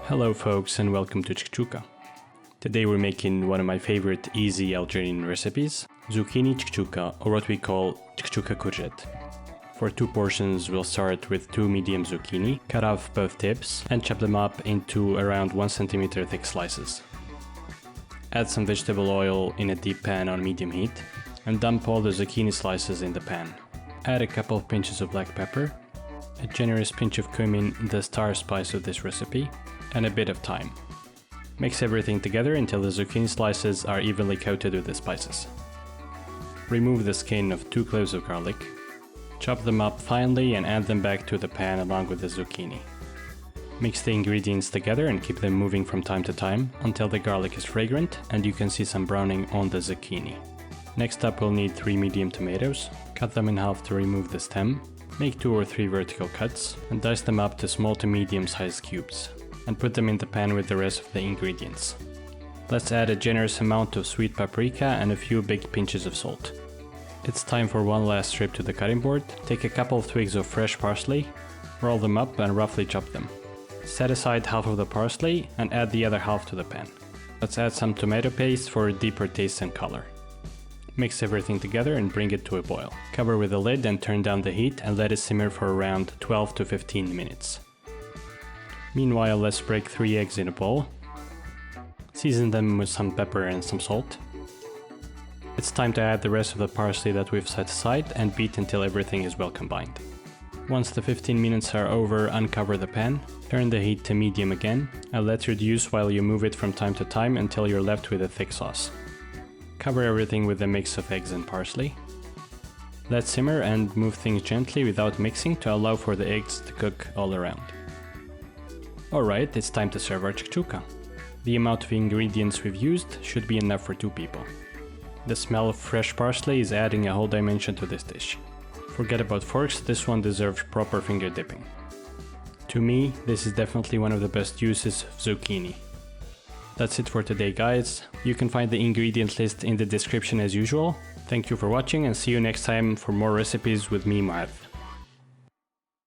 Hello folks and welcome to Chekchouka. Today we're making one of my favorite easy Algerian recipes, Zucchini Chekchouka, or what we call Chekchouka Courgette. For 2 portions we'll start with 2 medium zucchini, cut off both tips and chop them up into around 1 cm thick slices. Add some vegetable oil in a deep pan on medium heat and dump all the zucchini slices in the pan. Add a couple of pinches of black pepper, a generous pinch of cumin, the star spice of this recipe, and a bit of thyme. Mix everything together until the zucchini slices are evenly coated with the spices. Remove the skin of 2 cloves of garlic. Chop them up finely and add them back to the pan along with the zucchini. Mix the ingredients together and keep them moving from time to time until the garlic is fragrant and you can see some browning on the zucchini. Next up we'll need 3 medium tomatoes. Cut them in half to remove the stem. Make 2 or 3 vertical cuts and dice them up to small to medium sized cubes and put them in the pan with the rest of the ingredients. Let's add a generous amount of sweet paprika and a few big pinches of salt. It's time for one last trip to the cutting board. Take a couple of twigs of fresh parsley, roll them up and roughly chop them. Set aside half of the parsley and add the other half to the pan. Let's add some tomato paste for a deeper taste and color. Mix everything together and bring it to a boil. Cover with a lid and turn down the heat and let it simmer for around 12 to 15 minutes. Meanwhile, let's break 3 eggs in a bowl. Season them with some pepper and some salt. It's time to add the rest of the parsley that we've set aside and beat until everything is well combined. Once the 15 minutes are over, uncover the pan, turn the heat to medium again, and let reduce while you move it from time to time until you're left with a thick sauce. Cover everything with a mix of eggs and parsley. Let simmer and move things gently without mixing to allow for the eggs to cook all around. Alright, it's time to serve our chekchouka. The amount of ingredients we've used should be enough for 2 people. The smell of fresh parsley is adding a whole dimension to this dish. Forget about forks, this one deserves proper finger dipping. To me, this is definitely one of the best uses of zucchini. That's it for today guys. You can find the ingredient list in the description as usual. Thank you for watching and see you next time for more recipes with me, Maad.